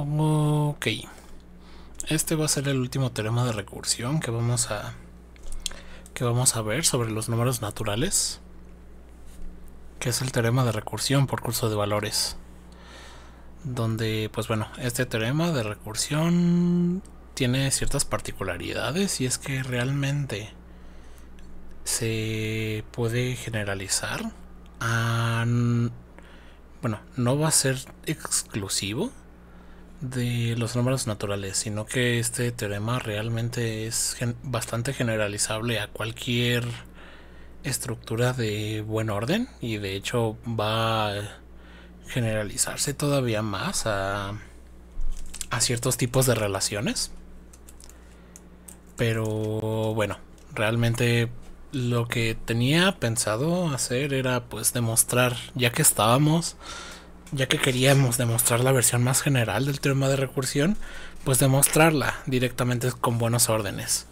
Ok, este va a ser el último teorema de recursión que vamos a ver sobre los números naturales, que es el teorema de recursión por curso de valores, donde pues bueno, este teorema de recursión tiene ciertas particularidades y es que realmente se puede generalizar a, bueno, no va a ser exclusivo de los números naturales, sino que este teorema realmente es bastante generalizable a cualquier estructura de buen orden, y de hecho va a generalizarse todavía más a ciertos tipos de relaciones. Pero bueno, realmente lo que tenía pensado hacer era pues demostrar, ya que queríamos demostrar la versión más general del teorema de recursión, pues demostrarla directamente con buenos órdenes.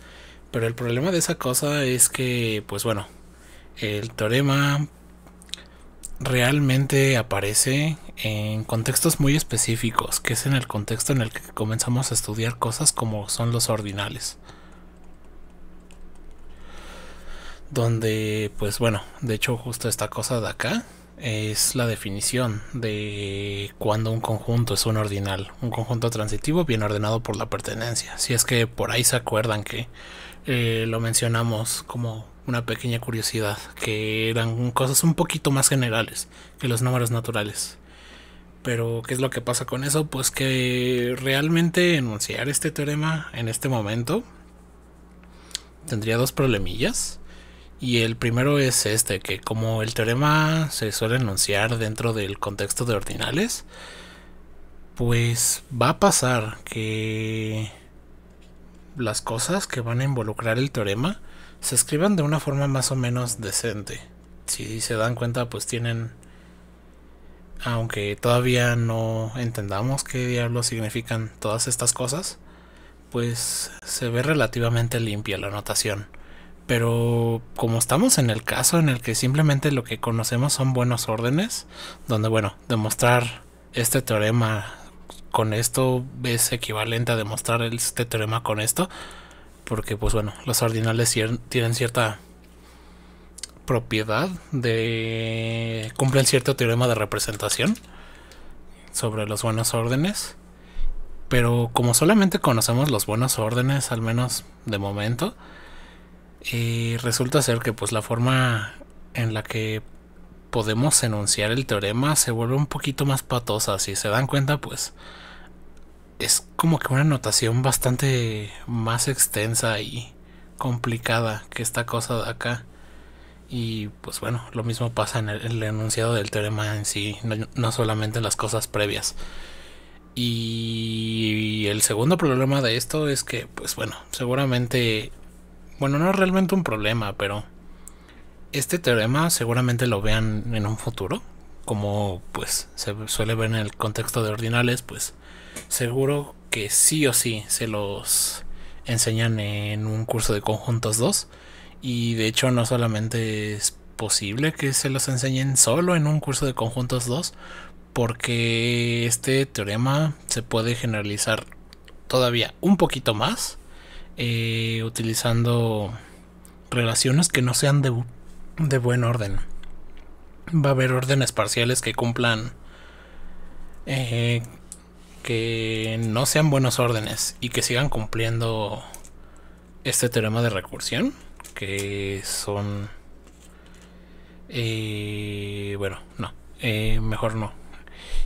Pero el problema de esa cosa es que, pues bueno, el teorema realmente aparece en contextos muy específicos, que es en el contexto en el que comenzamos a estudiar cosas como son los ordinales. Donde, pues bueno, de hecho justo esta cosa de acá es la definición de cuando un conjunto es un ordinal, un conjunto transitivo bien ordenado por la pertenencia. Si es que por ahí se acuerdan que lo mencionamos como una pequeña curiosidad, que eran cosas un poquito más generales que los números naturales. Pero ¿qué es lo que pasa con eso? Pues que realmente enunciar este teorema en este momento tendría dos problemillas. Y el primero es este, que como el teorema se suele enunciar dentro del contexto de ordinales, pues va a pasar que las cosas que van a involucrar el teorema se escriban de una forma más o menos decente. Si se dan cuenta, pues tienen, aunque todavía no entendamos qué diablos significan todas estas cosas, pues se ve relativamente limpia la notación. Pero como estamos en el caso en el que simplemente lo que conocemos son buenos órdenes, donde bueno, demostrar este teorema con esto es equivalente a demostrar este teorema con esto, porque pues bueno, los ordinales tienen cierta propiedad de cumplen cierto teorema de representación sobre los buenos órdenes. Pero como solamente conocemos los buenos órdenes, al menos de momento, y resulta ser que pues la forma en la que podemos enunciar el teorema se vuelve un poquito más patosa. Si se dan cuenta, pues es como que una notación bastante más extensa y complicada que esta cosa de acá. Y pues bueno, lo mismo pasa en el enunciado del teorema en sí, no solamente en las cosas previas. Y el segundo problema de esto es que pues bueno, seguramente, bueno, no es realmente un problema, pero este teorema seguramente lo vean en un futuro, como pues se suele ver en el contexto de ordinales, pues seguro que sí o sí se los enseñan en un curso de conjuntos 2, y de hecho no solamente es posible que se los enseñen solo en un curso de conjuntos 2, porque este teorema se puede generalizar todavía un poquito más utilizando relaciones que no sean de buen orden. Va a haber órdenes parciales que cumplan que no sean buenos órdenes y que sigan cumpliendo este teorema de recursión, que son bueno, no, mejor no.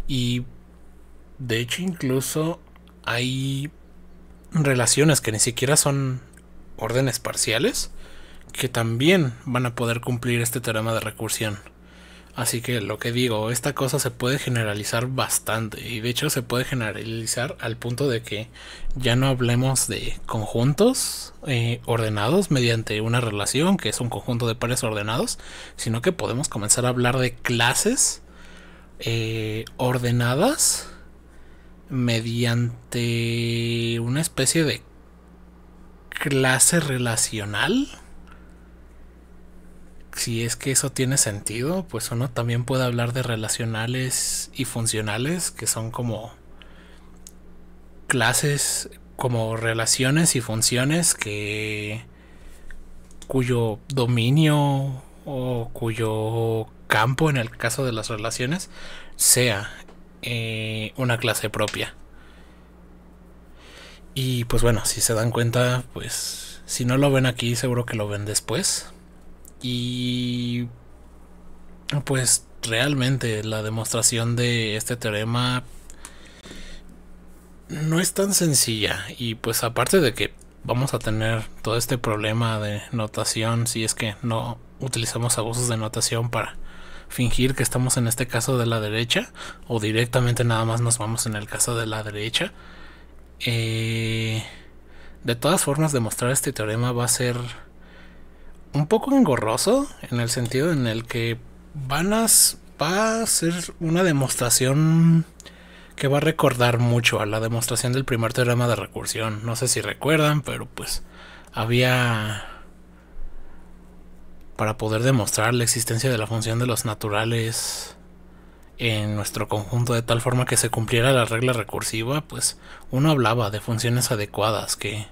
Y de hecho incluso hay relaciones que ni siquiera son órdenes parciales que también van a poder cumplir este teorema de recursión. Así que lo que digo, esta cosa se puede generalizar bastante, y de hecho se puede generalizar al punto de que ya no hablemos de conjuntos ordenados mediante una relación que es un conjunto de pares ordenados, sino que podemos comenzar a hablar de clases ordenadas mediante una especie de clase relacional. Si es que eso tiene sentido, pues uno también puede hablar de relacionales y funcionales, que son como clases como relaciones y funciones cuyo dominio o cuyo campo en el caso de las relaciones sea una clase propia. Y pues bueno, si se dan cuenta, pues si no lo ven aquí, seguro que lo ven después. Y pues realmente la demostración de este teorema no es tan sencilla. Y pues aparte de que vamos a tener todo este problema de notación si es que no utilizamos abusos de notación para fingir que estamos en este caso de la derecha, o directamente nada más nos vamos en el caso de la derecha. De todas formas, demostrar este teorema va a ser un poco engorroso, en el sentido en el que va a ser una demostración que va a recordar mucho a la demostración del primer teorema de recursión. No sé si recuerdan, pero pues había, para poder demostrar la existencia de la función de los naturales en nuestro conjunto de tal forma que se cumpliera la regla recursiva, pues uno hablaba de funciones adecuadas que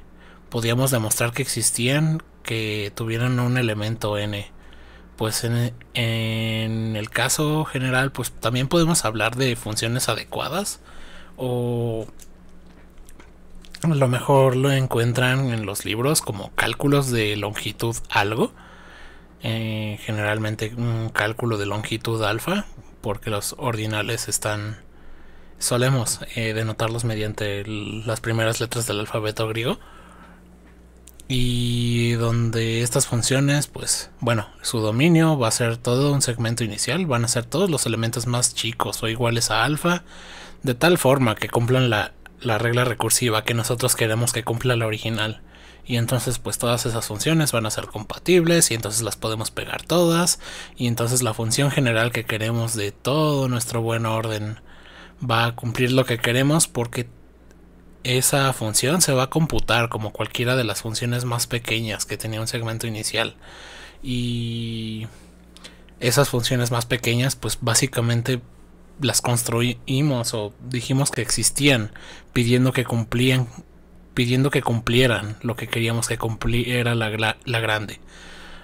podíamos demostrar que existían, que tuvieran un elemento n. Pues en el caso general, pues también podemos hablar de funciones adecuadas, o a lo mejor lo encuentran en los libros como cálculos de longitud algo, generalmente un cálculo de longitud alfa, porque los ordinales solemos denotarlos mediante las primeras letras del alfabeto griego, y donde estas funciones, pues bueno, su dominio va a ser todo un segmento inicial, van a ser todos los elementos más chicos o iguales a alfa, de tal forma que cumplan la regla recursiva que nosotros queremos que cumpla la original. Y entonces pues todas esas funciones van a ser compatibles, y entonces las podemos pegar todas, y entonces la función general que queremos de todo nuestro buen orden va a cumplir lo que queremos, porque esa función se va a computar como cualquiera de las funciones más pequeñas que tenía un segmento inicial. Y esas funciones más pequeñas pues básicamente las construimos, o dijimos que existían, pidiendo que cumplieran lo que queríamos que cumpliera la grande.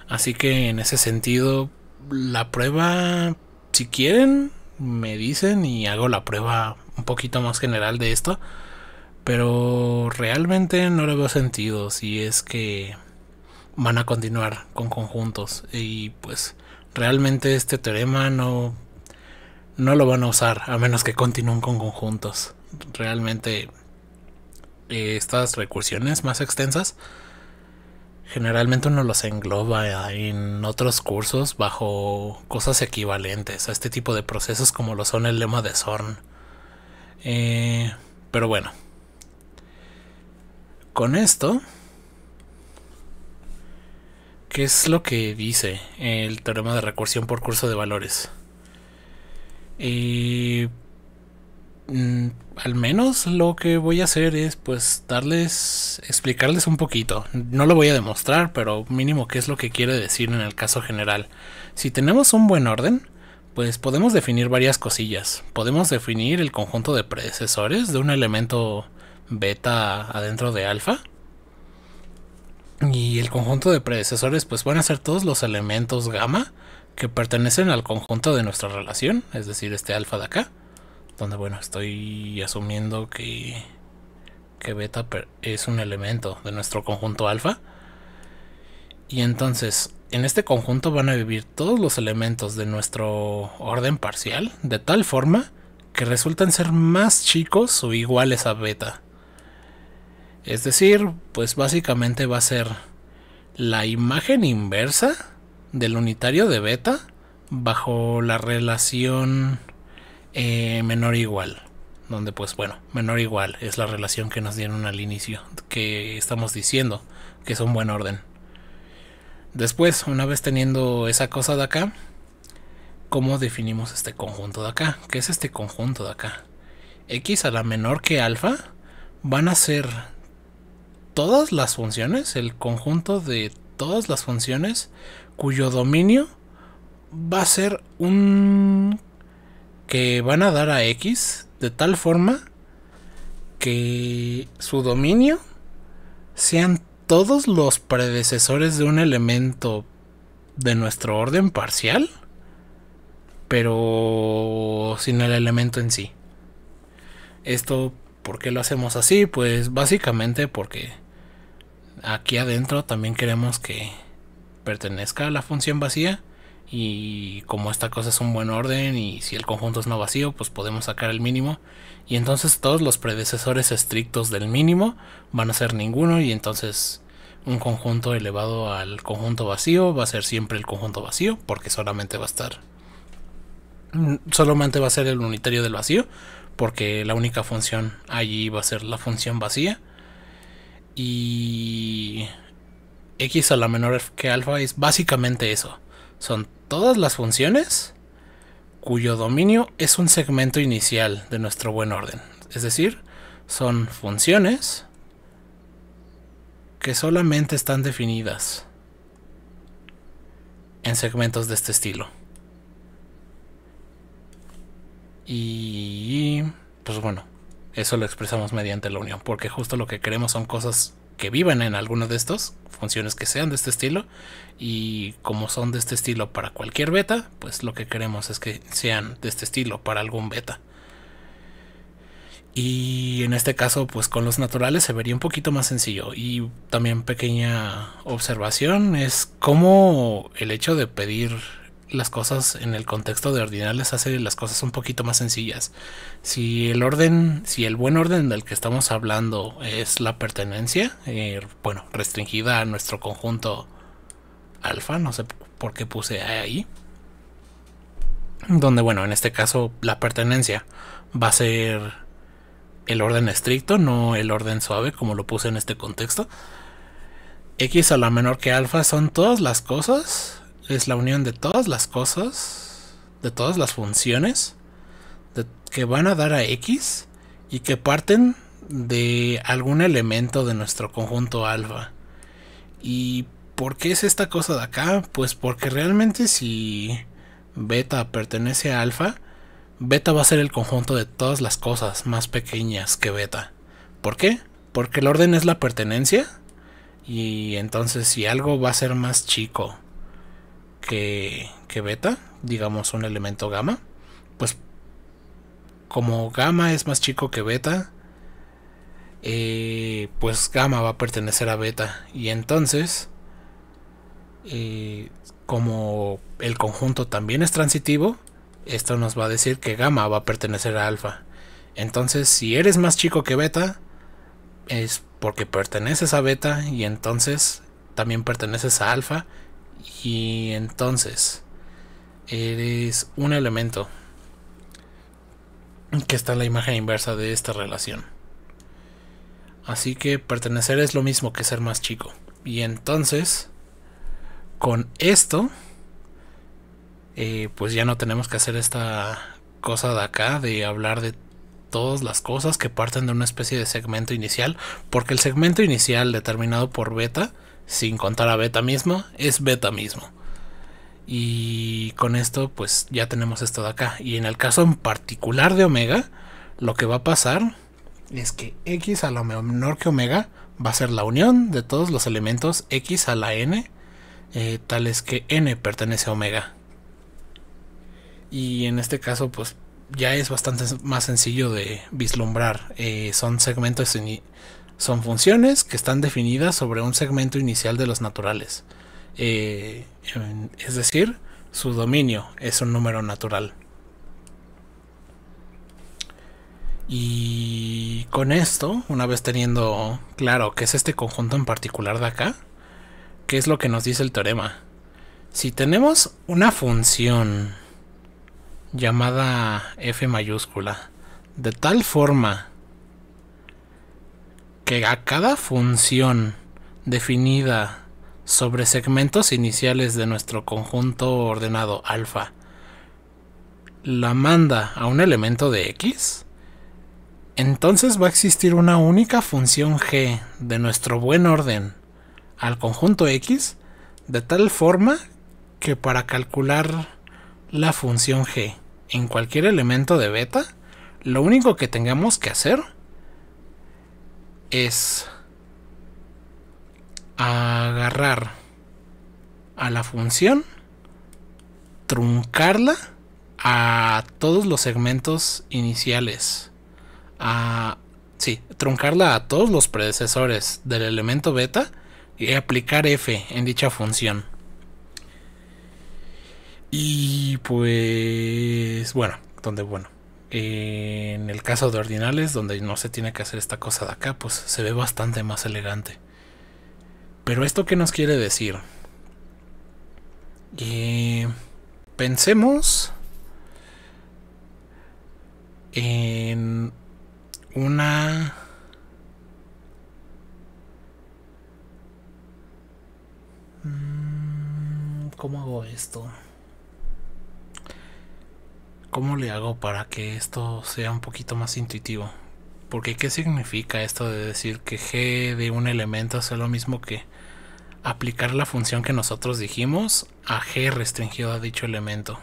Así que en ese sentido, la prueba, si quieren, me dicen y hago la prueba un poquito más general de esto, pero realmente no le veo sentido si es que van a continuar con conjuntos. Y pues realmente este teorema no lo van a usar a menos que continúen con conjuntos. Realmente estas recursiones más extensas generalmente uno los engloba en otros cursos bajo cosas equivalentes a este tipo de procesos, como lo son el lema de Zorn. Pero bueno, con esto, ¿qué es lo que dice el teorema de recursión por curso de valores? Al menos lo que voy a hacer es pues explicarles un poquito. No lo voy a demostrar, pero mínimo qué es lo que quiere decir en el caso general. Si tenemos un buen orden, pues podemos definir varias cosillas. Podemos definir el conjunto de predecesores de un elemento beta adentro de alfa, y el conjunto de predecesores pues van a ser todos los elementos gamma que pertenecen al conjunto de nuestra relación, es decir, este alfa de acá, donde bueno, estoy asumiendo que beta es un elemento de nuestro conjunto alfa. Y entonces en este conjunto van a vivir todos los elementos de nuestro orden parcial, de tal forma que resultan ser más chicos o iguales a beta. Es decir, pues básicamente va a ser la imagen inversa del unitario de beta bajo la relación menor igual, donde pues bueno, menor igual es la relación que nos dieron al inicio, que estamos diciendo que es un buen orden. Después, una vez teniendo esa cosa de acá, ¿cómo definimos este conjunto de acá? ¿Qué es este conjunto de acá? X a la menor que alfa van a ser todas las funciones, el conjunto de todas las funciones cuyo dominio va a ser que van a dar a X de tal forma que su dominio sean todos los predecesores de un elemento de nuestro orden parcial, pero sin el elemento en sí. Esto, ¿por qué lo hacemos así? Pues básicamente porque aquí adentro también queremos que pertenezca a la función vacía, y como esta cosa es un buen orden y si el conjunto es no vacío, pues podemos sacar el mínimo, y entonces todos los predecesores estrictos del mínimo van a ser ninguno, y entonces un conjunto elevado al conjunto vacío va a ser siempre el conjunto vacío, porque solamente va a ser el unitario del vacío, porque la única función allí va a ser la función vacía. Y x a la menor que alfa es básicamente eso. Son todas las funciones cuyo dominio es un segmento inicial de nuestro buen orden. Es decir, son funciones que solamente están definidas en segmentos de este estilo. Y pues bueno, eso lo expresamos mediante la unión, porque justo lo que queremos son cosas que vivan en alguno de estos, funciones que sean de este estilo, y como son de este estilo para cualquier beta, pues lo que queremos es que sean de este estilo para algún beta. Y en este caso, pues con los naturales se vería un poquito más sencillo. Y también pequeña observación es cómo el hecho de pedir las cosas en el contexto de ordinales hace las cosas un poquito más sencillas. Si el buen orden del que estamos hablando es la pertenencia, bueno, restringida a nuestro conjunto alfa, no sé por qué puse ahí, donde bueno, en este caso la pertenencia va a ser el orden estricto, no el orden suave como lo puse en este contexto. X a la menor que alfa son todas las cosas, es la unión de todas las cosas, de todas las funciones que van a dar a X y que parten de algún elemento de nuestro conjunto alfa. ¿Y por qué es esta cosa de acá? Pues porque realmente si beta pertenece a alfa, beta va a ser el conjunto de todas las cosas más pequeñas que beta. ¿Por qué? Porque el orden es la pertenencia, y entonces si algo va a ser más chico que beta, digamos un elemento gamma, pues como gamma es más chico que beta, pues gamma va a pertenecer a beta, y entonces como el conjunto también es transitivo, esto nos va a decir que gamma va a pertenecer a alfa. Entonces si eres más chico que beta es porque perteneces a beta, y entonces también perteneces a alfa, y entonces eres un elemento que está en la imagen inversa de esta relación. Así que pertenecer es lo mismo que ser más chico. Y entonces con esto pues ya no tenemos que hacer esta cosa de acá de hablar de todas las cosas que parten de una especie de segmento inicial, porque el segmento inicial determinado por beta, sin contar a beta mismo, es beta mismo. Y con esto pues ya tenemos esto de acá. Y en el caso en particular de omega, lo que va a pasar es que x a la menor que omega va a ser la unión de todos los elementos x a la n, tales que n pertenece a omega. Y en este caso pues ya es bastante más sencillo de vislumbrar. Son segmentos, son funciones que están definidas sobre un segmento inicial de los naturales. Es decir, su dominio es un número natural. Y con esto, una vez teniendo claro qué es este conjunto en particular de acá, ¿qué es lo que nos dice el teorema? Si tenemos una función llamada f mayúscula de tal forma que a cada función definida sobre segmentos iniciales de nuestro conjunto ordenado alfa la manda a un elemento de x, entonces va a existir una única función g de nuestro buen orden al conjunto x, de tal forma que para calcular la función g en cualquier elemento de beta, lo único que tengamos que hacer es agarrar a la función, truncarla a todos los segmentos iniciales, truncarla a todos los predecesores del elemento beta y aplicar f en dicha función. Y pues bueno, en el caso de ordinales, donde no se tiene que hacer esta cosa de acá, pues se ve bastante más elegante. Pero ¿esto qué nos quiere decir? Pensemos en una ¿cómo hago esto? ¿Cómo le hago para que esto sea un poquito más intuitivo? Porque ¿qué significa esto de decir que g de un elemento es lo mismo que aplicar la función que nosotros dijimos a g restringido a dicho elemento?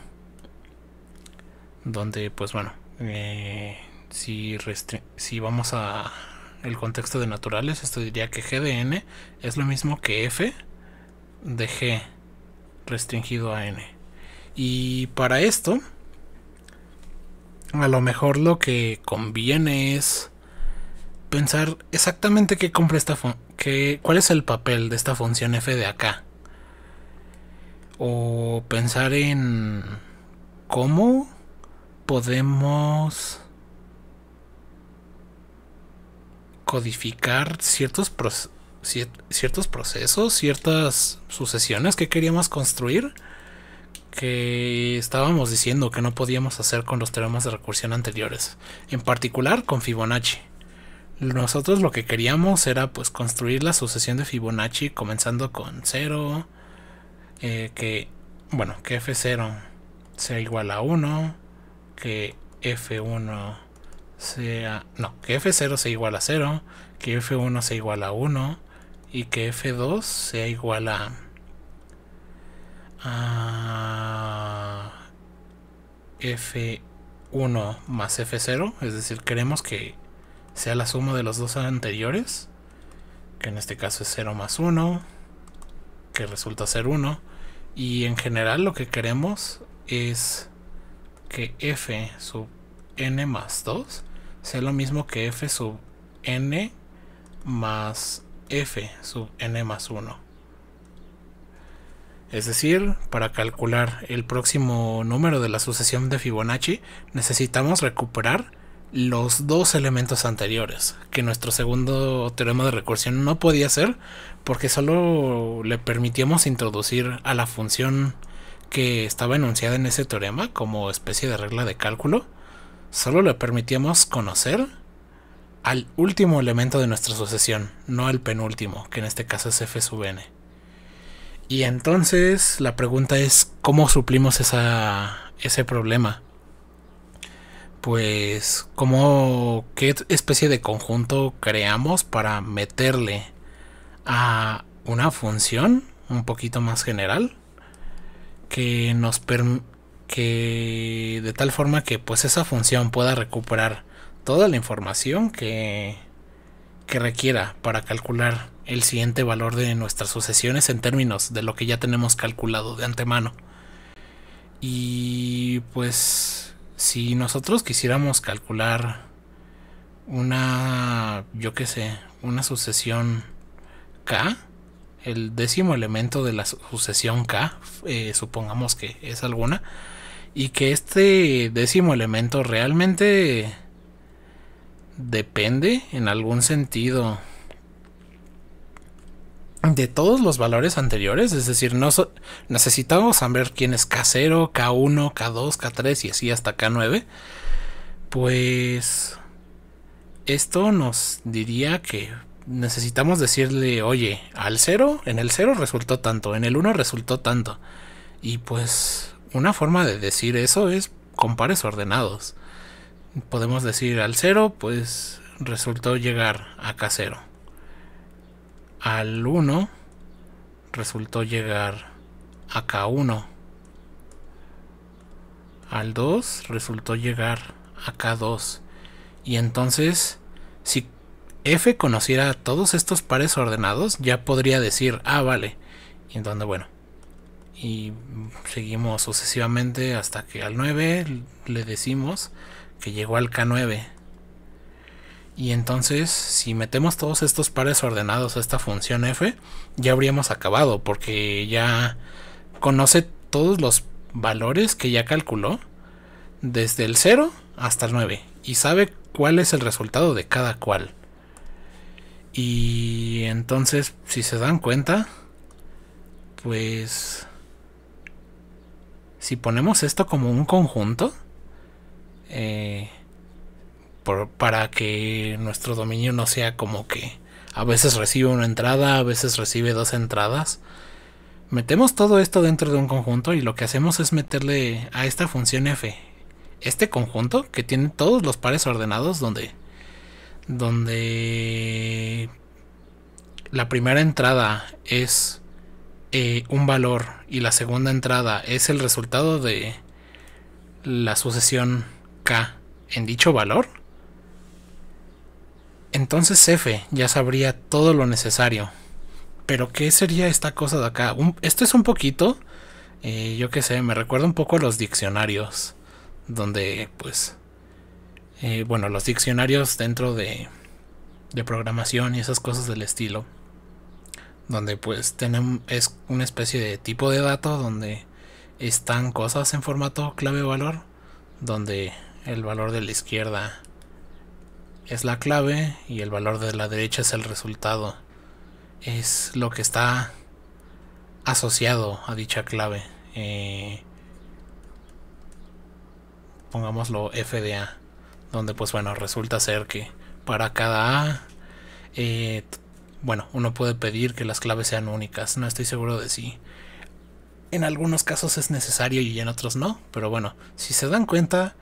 Donde pues bueno, si vamos a el contexto de naturales, esto diría que g de n es lo mismo que f de g restringido a n. Y para esto a lo mejor lo que conviene es pensar exactamente qué cumple cuál es el papel de esta función f de acá, o pensar en cómo podemos codificar ciertos procesos, ciertas sucesiones que queríamos construir, que estábamos diciendo que no podíamos hacer con los teoremas de recursión anteriores, en particular con Fibonacci. Nosotros lo que queríamos era pues construir la sucesión de Fibonacci comenzando con 0, que f0 sea igual a 1, que f1 que f0 sea igual a 0, que f1 sea igual a 1 y que f2 sea igual a f1 más f0, es decir, queremos que sea la suma de los dos anteriores, que en este caso es 0 más 1, que resulta ser 1, y en general lo que queremos es que f sub n más 2 sea lo mismo que f sub n más f sub n más 1. Es decir, para calcular el próximo número de la sucesión de Fibonacci necesitamos recuperar los dos elementos anteriores, que nuestro segundo teorema de recursión no podía hacer porque solo le permitíamos introducir a la función que estaba enunciada en ese teorema como especie de regla de cálculo, solo le permitíamos conocer al último elemento de nuestra sucesión, no al penúltimo, que en este caso es f sub n. Y entonces la pregunta es ¿cómo suplimos ese problema? Pues ¿qué especie de conjunto creamos para meterle a una función un poquito más general que de tal forma que pues esa función pueda recuperar toda la información que requiera para calcular el siguiente valor de nuestras sucesiones en términos de lo que ya tenemos calculado de antemano? Y pues si nosotros quisiéramos calcular una sucesión k, el décimo elemento de la sucesión k, supongamos que es alguna, y que este décimo elemento realmente depende en algún sentido de todos los valores anteriores, es decir, necesitamos saber quién es K0, K1, K2, K3 y así hasta K9, pues esto nos diría que necesitamos decirle, oye, en el 0 resultó tanto, en el 1 resultó tanto, y pues una forma de decir eso es con pares ordenados. Podemos decir al 0 pues resultó llegar a K0, al 1 resultó llegar a K1, al 2 resultó llegar a K2, y entonces si f conociera todos estos pares ordenados, ya podría decir, ah, vale. Y entonces, bueno, y seguimos sucesivamente hasta que al 9 le decimos que llegó al K9. Y entonces, si metemos todos estos pares ordenados a esta función f, ya habríamos acabado, porque ya conoce todos los valores que ya calculó desde el 0 hasta el 9 y sabe cuál es el resultado de cada cual. Y entonces, si se dan cuenta, pues si ponemos esto como un conjunto, para que nuestro dominio no sea como que a veces recibe una entrada, a veces recibe dos entradas, metemos todo esto dentro de un conjunto y lo que hacemos es meterle a esta función f este conjunto que tiene todos los pares ordenados donde la primera entrada es un valor y la segunda entrada es el resultado de la sucesión k en dicho valor. Entonces f ya sabría todo lo necesario. Pero ¿qué sería esta cosa de acá? Esto es un poquito, yo qué sé, me recuerda un poco a los diccionarios. Donde pues, bueno, los diccionarios dentro de programación y esas cosas del estilo. Donde pues es una especie de tipo de dato donde están cosas en formato clave-valor. Donde el valor de la izquierda es la clave y el valor de la derecha es el resultado. Es lo que está asociado a dicha clave. Pongámoslo FDA, donde pues bueno, resulta ser que para cada A, bueno, uno puede pedir que las claves sean únicas. No estoy seguro de si en algunos casos es necesario y en otros no, pero bueno, si se dan cuenta,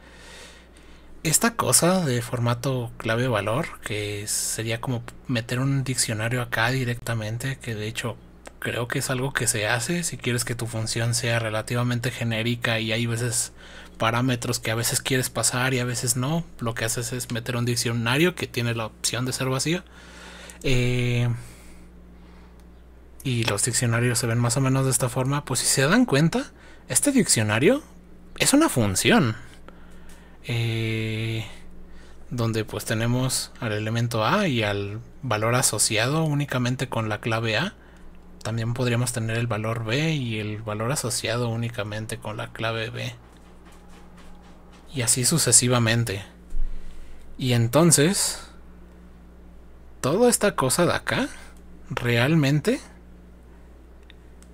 esta cosa de formato clave-valor, que sería como meter un diccionario acá directamente, que de hecho creo que es algo que se hace si quieres que tu función sea relativamente genérica y hay veces parámetros que a veces quieres pasar y a veces no, lo que haces es meter un diccionario que tiene la opción de ser vacío. Y los diccionarios se ven más o menos de esta forma. Pues si se dan cuenta, este diccionario es una función, donde pues tenemos al elemento A y al valor asociado únicamente con la clave A. También podríamos tener el valor B y el valor asociado únicamente con la clave B. Y así sucesivamente. Y entonces, toda esta cosa de acá realmente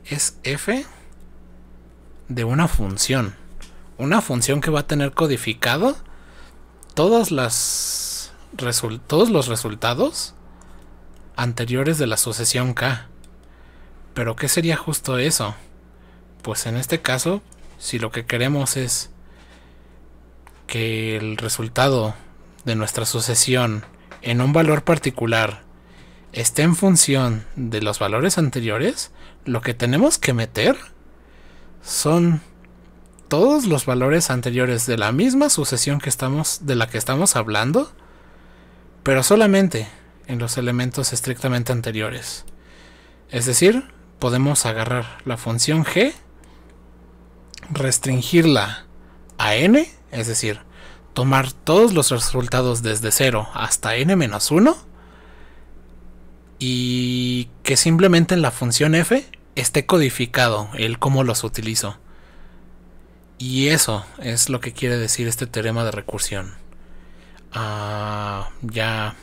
es f de una función. Una función que va a tener codificado todos los resultados anteriores de la sucesión k. Pero ¿qué sería justo eso? Pues en este caso, si lo que queremos es que el resultado de nuestra sucesión en un valor particular esté en función de los valores anteriores, lo que tenemos que meter son todos los valores anteriores de la misma sucesión de la que estamos hablando, pero solamente en los elementos estrictamente anteriores. Es decir, podemos agarrar la función g, restringirla a n, es decir, tomar todos los resultados desde 0 hasta n-1 y que simplemente en la función f esté codificado el cómo los utilizo. Y eso es lo que quiere decir este teorema de recursión. Ya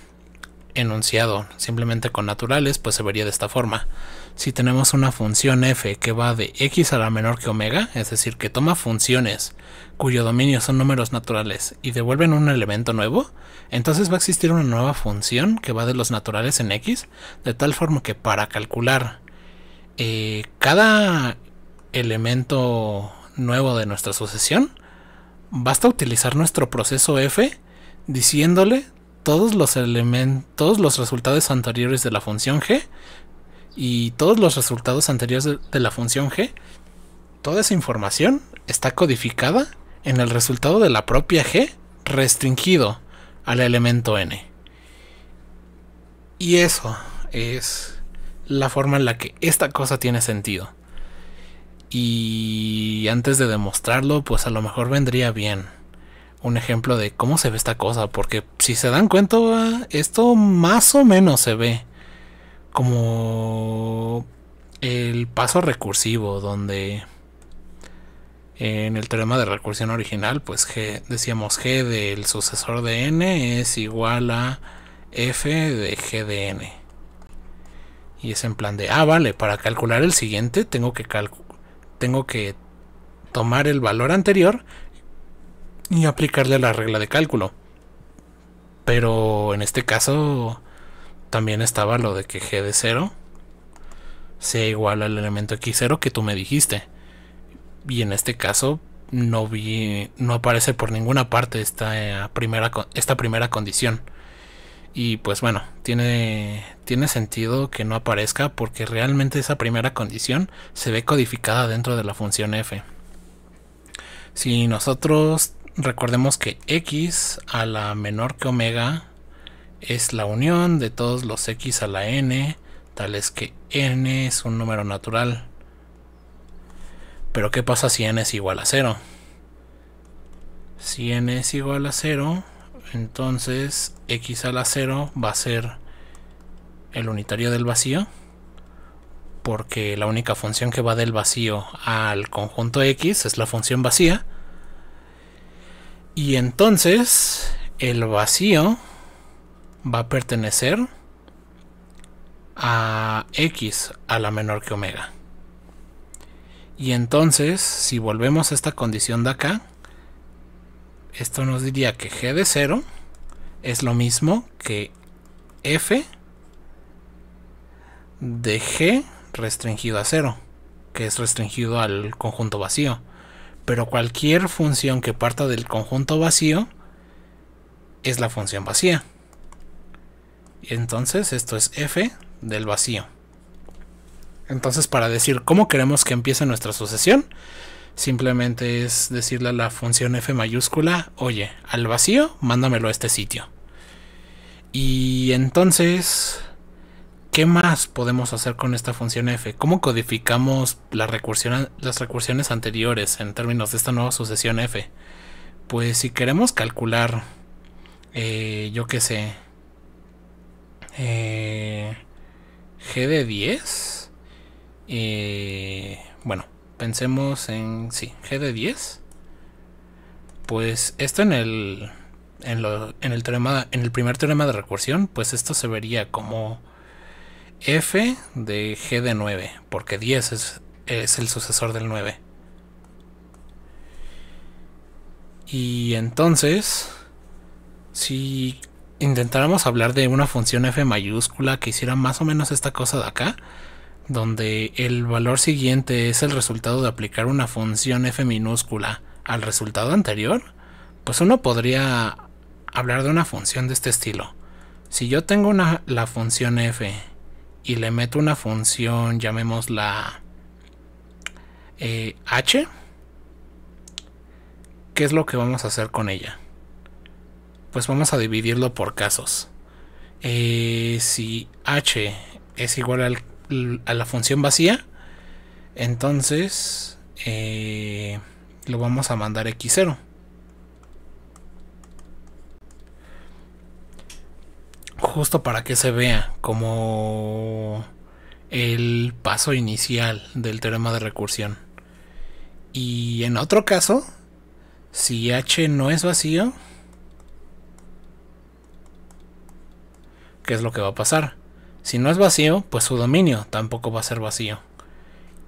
enunciado simplemente con naturales, pues se vería de esta forma. Si tenemos una función f que va de x a la menor que omega, es decir, que toma funciones cuyo dominio son números naturales y devuelven un elemento nuevo, entonces va a existir una nueva función que va de los naturales en x, de tal forma que para calcular cada elemento nuevo de nuestra sucesión, basta utilizar nuestro proceso f diciéndole todos los resultados anteriores de la función g y todos los resultados anteriores de la función g. Toda esa información está codificada en el resultado de la propia g restringido al elemento n. Y eso es la forma en la que esta cosa tiene sentido. Y antes de demostrarlo, pues a lo mejor vendría bien un ejemplo de cómo se ve esta cosa, porque si se dan cuenta, esto más o menos se ve como el paso recursivo, donde en el teorema de recursión original, pues decíamos G del sucesor de n es igual a f de G de n. Y es en plan de, vale, para calcular el siguiente tengo que tomar el valor anterior y aplicarle la regla de cálculo. Pero en este caso también estaba lo de que G de 0 sea igual al elemento x0 que tú me dijiste. Y en este caso no aparece por ninguna parte esta primera condición. Y pues bueno, tiene sentido que no aparezca porque realmente esa primera condición se ve codificada dentro de la función f. Si nosotros recordemos que x a la menor que omega es la unión de todos los x a la n, tales que n es un número natural. Pero ¿qué pasa si n es igual a 0? Si n es igual a 0, entonces x a la 0 va a ser el unitario del vacío, porque la única función que va del vacío al conjunto x es la función vacía. Y entonces el vacío va a pertenecer a x a la menor que omega. Y entonces, si volvemos a esta condición de acá, esto nos diría que G de 0 es lo mismo que f de G restringido a 0, que es restringido al conjunto vacío. Pero cualquier función que parta del conjunto vacío es la función vacía. Y entonces esto es f del vacío. Entonces, para decir cómo queremos que empiece nuestra sucesión, simplemente es decirle a la función f mayúscula, oye, al vacío, mándamelo a este sitio. Y entonces, ¿qué más podemos hacer con esta función f? ¿Cómo codificamos las recursiones anteriores en términos de esta nueva sucesión f? Pues si queremos calcular, yo qué sé, G de 10, bueno, pensemos en, sí, G de 10. Pues esto en el primer teorema de recursión, pues esto se vería como f de G de 9, porque 10 es el sucesor del 9. Y entonces, si intentáramos hablar de una función f mayúscula que hiciera más o menos esta cosa de acá, donde el valor siguiente es el resultado de aplicar una función f minúscula al resultado anterior, pues uno podría hablar de una función de este estilo. Si yo tengo la función f y le meto una función, llamémosla h, ¿qué es lo que vamos a hacer con ella? Pues vamos a dividirlo por casos. Si h es igual a la función vacía, entonces lo vamos a mandar x0. Justo para que se vea como el paso inicial del teorema de recursión. Y en otro caso, si h no es vacío, ¿qué es lo que va a pasar? Si no es vacío, pues su dominio tampoco va a ser vacío.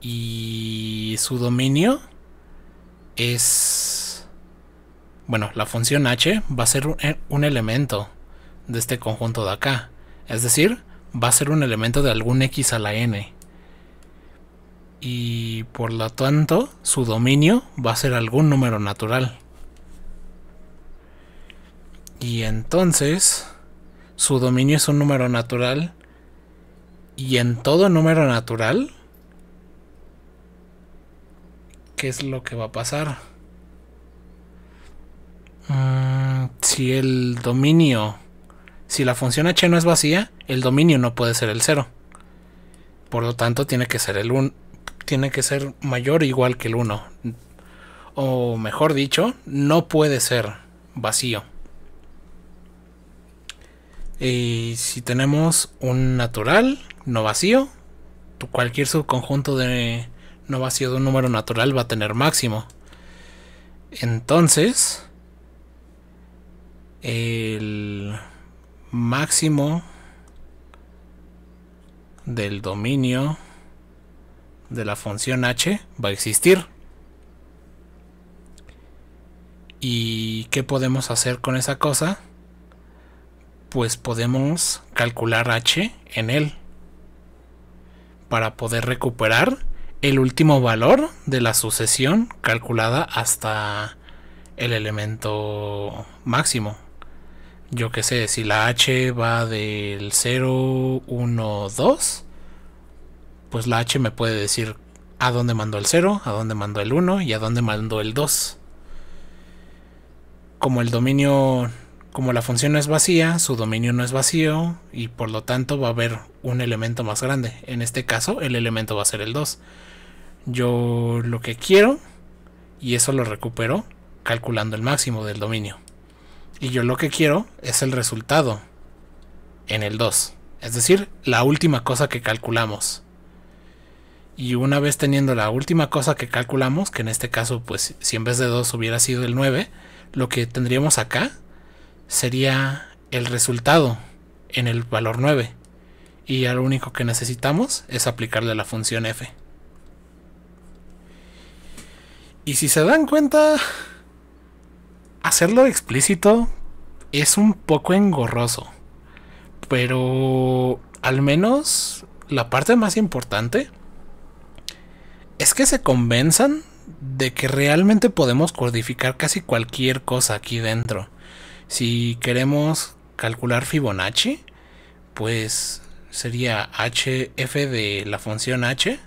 Y su dominio es... bueno, la función h va a ser un elemento de este conjunto de acá. Es decir, va a ser un elemento de algún x a la n. Y por lo tanto, su dominio va a ser algún número natural. Y entonces, su dominio es un número natural. Y en todo número natural, ¿qué es lo que va a pasar? Si el dominio Si la función h no es vacía, el dominio no puede ser el 0. Por lo tanto, tiene que ser tiene que ser mayor o igual que el 1. O mejor dicho, no puede ser vacío. Y si tenemos un natural no vacío, cualquier subconjunto de no vacío de un número natural va a tener máximo. Entonces, el máximo del dominio de la función h va a existir. ¿Y qué podemos hacer con esa cosa? Pues podemos calcular h en él para poder recuperar el último valor de la sucesión calculada hasta el elemento máximo. Yo qué sé, si la h va del 0, 1, 2, pues la h me puede decir a dónde mandó el 0, a dónde mandó el 1 y a dónde mandó el 2. Como el dominio, como la función no es vacía, su dominio no es vacío y por lo tanto va a haber un elemento más grande. En este caso el elemento va a ser el 2. Yo lo que quiero, y eso lo recupero calculando el máximo del dominio, y yo lo que quiero es el resultado en el 2, es decir, la última cosa que calculamos. Y una vez teniendo la última cosa que calculamos, que en este caso pues si en vez de 2 hubiera sido el 9, lo que tendríamos acá sería el resultado en el valor 9, y ya lo único que necesitamos es aplicarle la función f. Y si se dan cuenta, hacerlo explícito es un poco engorroso, pero al menos la parte más importante es que se convenzan de que realmente podemos codificar casi cualquier cosa aquí dentro. Si queremos calcular Fibonacci, pues sería hf de la función h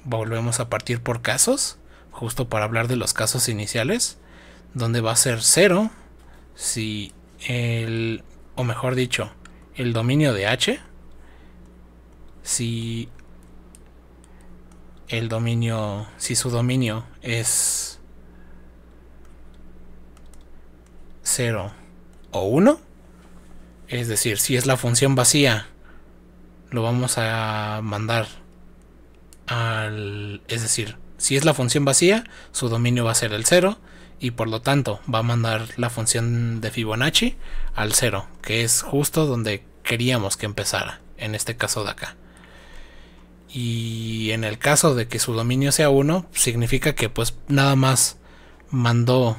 volvemos a partir por casos, justo para hablar de los casos iniciales, donde va a ser 0 si o mejor dicho, el dominio de h, si su dominio es 0 o 1, es decir, si es la función vacía, lo vamos a mandar es decir, si es la función vacía, su dominio va a ser el 0 y por lo tanto va a mandar la función de Fibonacci al 0, que es justo donde queríamos que empezara, en este caso de acá. Y en el caso de que su dominio sea 1, significa que pues nada más mandó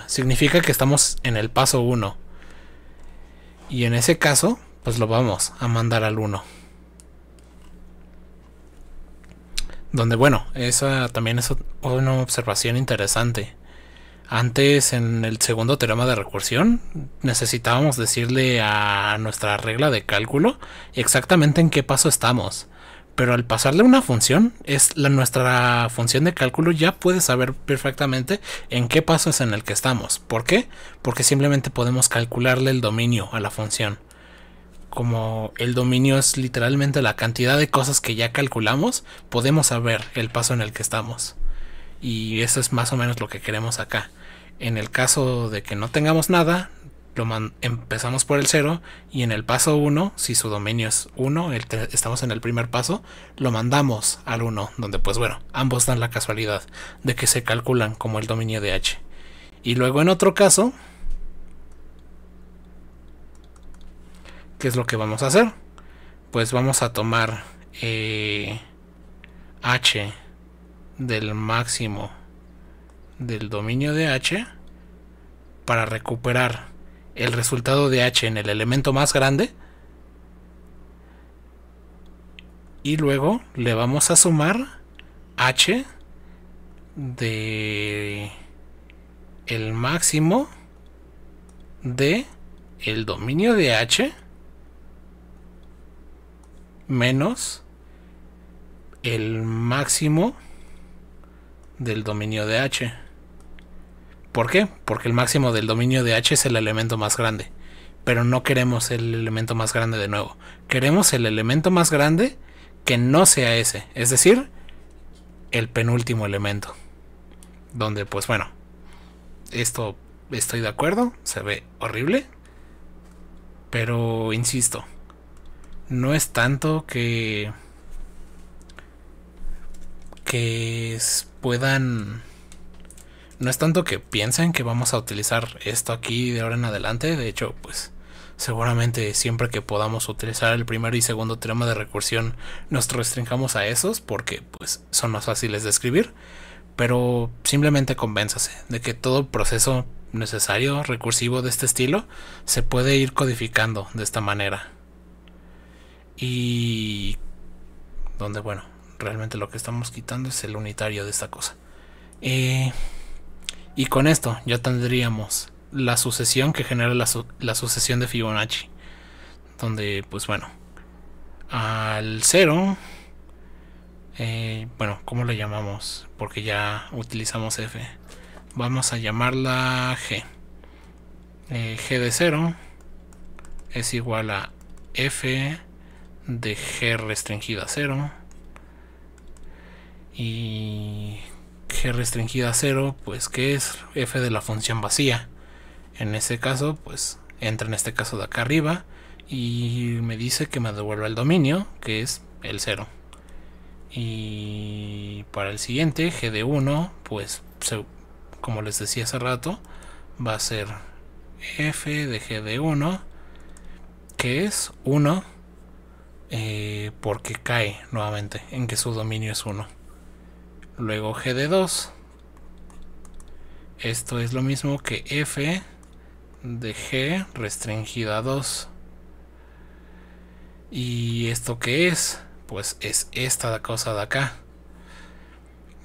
significa que estamos en el paso 1, y en ese caso pues lo vamos a mandar al 1. Donde bueno, esa también es una observación interesante. Antes, en el segundo teorema de recursión, necesitábamos decirle a nuestra regla de cálculo exactamente en qué paso estamos. Pero al pasarle una función, nuestra función de cálculo ya puede saber perfectamente en qué paso es en el que estamos. ¿Por qué? Porque simplemente podemos calcularle el dominio a la función. Como el dominio es literalmente la cantidad de cosas que ya calculamos, podemos saber el paso en el que estamos. Y eso es más o menos lo que queremos acá. En el caso de que no tengamos nada, empezamos por el 0, y en el paso 1, si su dominio es 1, estamos en el primer paso, lo mandamos al 1, donde pues bueno, ambos dan la casualidad de que se calculan como el dominio de h. Y luego en otro caso, ¿qué es lo que vamos a hacer? Pues vamos a tomar h del máximo del dominio de h para recuperar el resultado de h en el elemento más grande, y luego le vamos a sumar h de el máximo de el dominio de h menos el máximo del dominio de h. ¿Por qué? Porque el máximo del dominio de H es el elemento más grande. Pero no queremos el elemento más grande de nuevo. Queremos el elemento más grande que no sea ese. Es decir, el penúltimo elemento. Donde, pues bueno, esto estoy de acuerdo, se ve horrible. Pero, insisto, no es tanto que puedan... No es tanto que piensen que vamos a utilizar esto aquí de ahora en adelante. De hecho, pues seguramente siempre que podamos utilizar el primero y segundo teorema de recursión nos restringamos a esos porque pues son más fáciles de escribir. Pero simplemente convénzase de que todo proceso necesario recursivo de este estilo se puede ir codificando de esta manera. Y donde, bueno, realmente lo que estamos quitando es el unitario de esta cosa. Y con esto ya tendríamos la sucesión que genera la sucesión de Fibonacci. Donde, pues bueno, al 0, bueno, ¿cómo le llamamos? Porque ya utilizamos F. Vamos a llamarla G. G de 0 es igual a F de G restringida a 0. Y G restringida a 0, pues ¿qué es? F de la función vacía. En ese caso, pues entra en este caso de acá arriba y me dice que me devuelva el dominio, que es el 0. Y para el siguiente, G de 1, pues como les decía hace rato, va a ser F de G de 1, que es 1, porque cae nuevamente en que su dominio es 1. Luego G de 2, esto es lo mismo que F de G restringida a 2. ¿Y esto qué es? Pues es esta cosa de acá.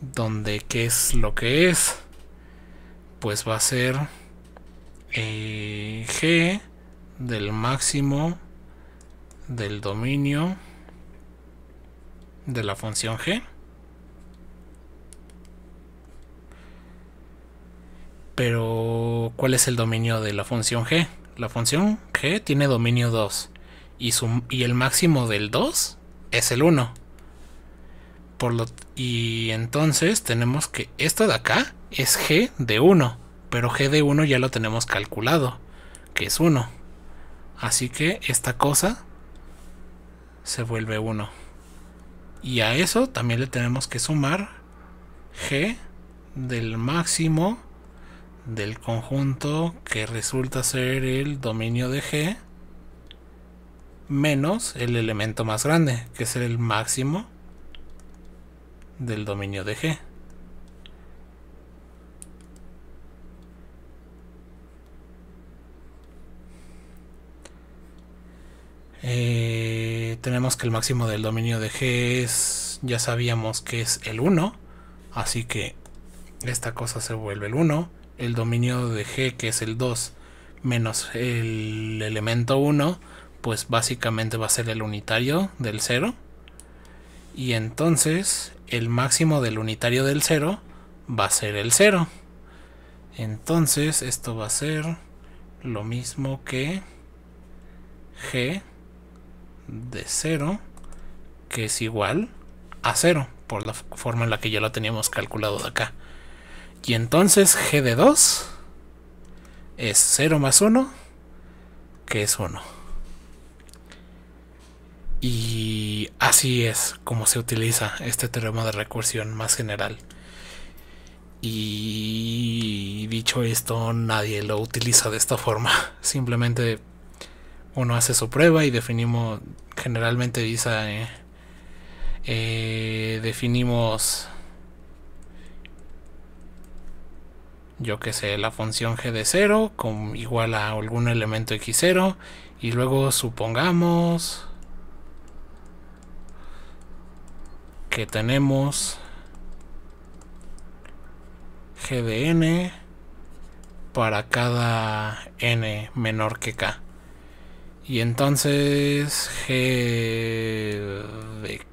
Donde, ¿qué es lo que es? Pues va a ser G del máximo del dominio de la función G. Pero, ¿cuál es el dominio de la función G? La función G tiene dominio 2. Y el máximo del 2 es el 1. Y entonces tenemos que esto de acá es G de 1. Pero G de 1 ya lo tenemos calculado, que es 1. Así que esta cosa se vuelve 1. Y a eso también le tenemos que sumar G del máximo del conjunto que resulta ser el dominio de G menos el elemento más grande, que es el máximo del dominio de G. Tenemos que el máximo del dominio de G es, ya sabíamos que es el 1, así que esta cosa se vuelve el 1. El dominio de G, que es el 2 menos el elemento 1, pues básicamente va a ser el unitario del 0. Y entonces el máximo del unitario del 0 va a ser el 0. Entonces esto va a ser lo mismo que G de 0, que es igual a 0, por la forma en la que ya lo teníamos calculado de acá. Y entonces G de 2 es 0 más 1, que es 1. Y así es como se utiliza este teorema de recursión más general. Y dicho esto, nadie lo utiliza de esta forma. Simplemente uno hace su prueba y definimos, generalmente dice, definimos, yo que sé, la función G de 0 con igual a algún elemento x0, y luego supongamos que tenemos G de n para cada n menor que k. Y entonces G de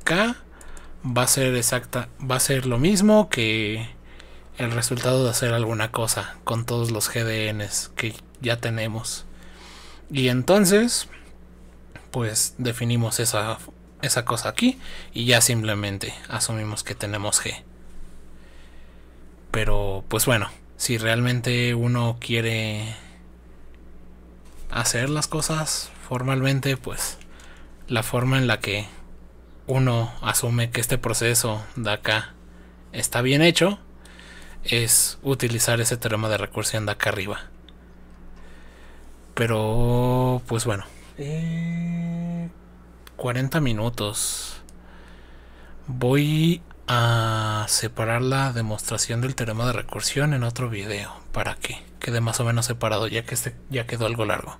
k va a ser lo mismo que el resultado de hacer alguna cosa con todos los GDNs que ya tenemos. Y entonces, pues definimos esa cosa aquí y ya simplemente asumimos que tenemos G. Pero pues bueno, si realmente uno quiere hacer las cosas formalmente, pues la forma en la que uno asume que este proceso de acá está bien hecho es utilizar ese teorema de recursión de acá arriba. Pero pues bueno, 40 minutos. Voy a separar la demostración del teorema de recursión en otro video para que quede más o menos separado, ya que este ya quedó algo largo.